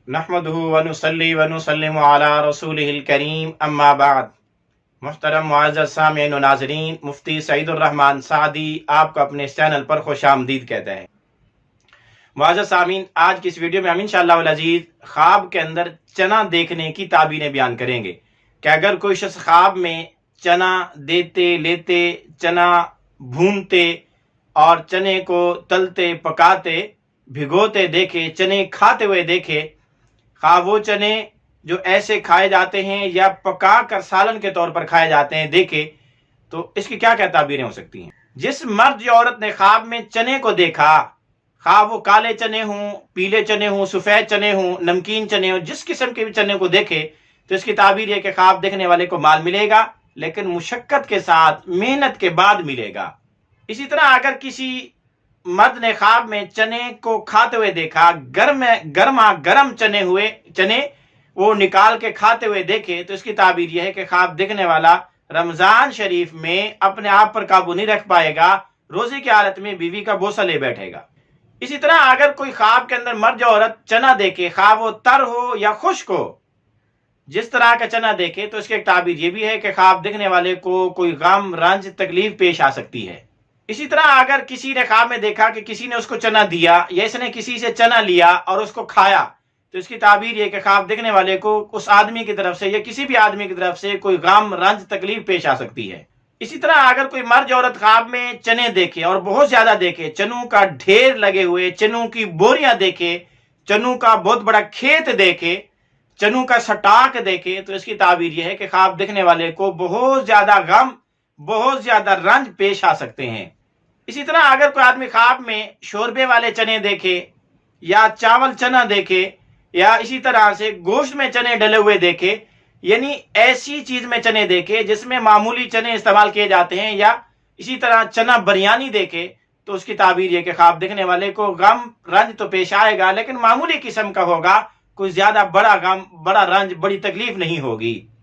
نحمدہ ونصلی ونسلم علی رسولہ الکریم اما بعد۔ محترم معزز سامعین و ناظرین، مفتی سعید الرحمن سعدی آپ کو اپنے اس چینل پر خوش آمدید کہتے ہیں۔ معزز سامعین، آج کی اس ویڈیو میں ہم انشاءاللہ العزیز خواب کے اندر چنا دیکھنے کی تعبیریں بیان کریں گے کہ اگر کوئی شخص خواب میں چنا دیتے لیتے، چنا بھونتے اور چنے کو تلتے پکاتے بھگوتے دیکھے، چنے کھاتے ہوئے دیکھے، خواہ وہ چنے جو ایسے کھائے جاتے ہیں یا پکا کر سالن کے طور پر کھائے جاتے ہیں دیکھے، تو اس کی کیا کیا تعبیریں ہو سکتی ہیں؟ جس مرد یا عورت نے خواب میں چنے کو دیکھا، خواہ وہ کالے چنے ہوں، پیلے چنے ہوں، سفید چنے ہوں، نمکین چنے ہوں، جس قسم کے بھی چنے کو دیکھے تو اس کی تعبیر یہ کہ خواب دیکھنے والے کو مال ملے گا، لیکن مشقت کے ساتھ، محنت کے بعد ملے گا۔ اسی طرح اگر کسی مرد نے خواب میں چنے کو کھاتے ہوئے دیکھا، گرم چنے وہ نکال کے کھاتے ہوئے دیکھے، تو اس کی تعبیر یہ ہے کہ خواب دیکھنے والا رمضان شریف میں اپنے آپ پر قابو نہیں رکھ پائے گا، روزے کی حالت میں بیوی کا بوسہ لے بیٹھے گا۔ اسی طرح اگر کوئی خواب کے اندر مرد یا عورت چنا دیکھے، خواہ وہ تر ہو یا خشک ہو، جس طرح کا چنا دیکھے تو اس کی ایک تعبیر یہ بھی ہے کہ خواب دیکھنے والے کو کوئی غم، رنج، تکلیف پیش آ سکتی ہے۔ اسی طرح اگر کسی نے خواب میں دیکھا کہ کسی نے اس کو چنا دیا یا اس نے کسی سے چنا لیا اور اس کو کھایا، تو اس کی تعبیر یہ کہ خواب دیکھنے والے کو اس آدمی کی طرف سے یا کسی بھی آدمی کی طرف سے کوئی غم، رنج، تکلیف پیش آ سکتی ہے۔ اسی طرح اگر کوئی مرد یا عورت خواب میں چنے دیکھے اور بہت زیادہ دیکھے، چنوں کا ڈھیر لگے ہوئے، چنوں کی بوریاں دیکھے، چنوں کا بہت بڑا کھیت دیکھے، چنوں کا سٹاک دیکھے، تو اس کی تعبیر یہ ہے کہ خواب دیکھنے والے کو بہت زیادہ غم، بہت زیادہ رنج پیش آ سکتے ہیں۔ اسی طرح اگر کوئی آدمی خواب میں شوربے والے چنے دیکھے یا چاول چنا دیکھے یا اسی طرح سے گوشت میں چنے ڈلے ہوئے دیکھے، یعنی ایسی چیز میں چنے دیکھے جس میں معمولی چنے استعمال کیے جاتے ہیں، یا اسی طرح چنا بریانی دیکھے، تو اس کی تعبیر یہ کہ خواب دیکھنے والے کو غم، رنج تو پیش آئے گا لیکن معمولی قسم کا ہوگا، کوئی زیادہ بڑا غم، بڑا رنج، بڑی تکلیف نہیں ہوگی۔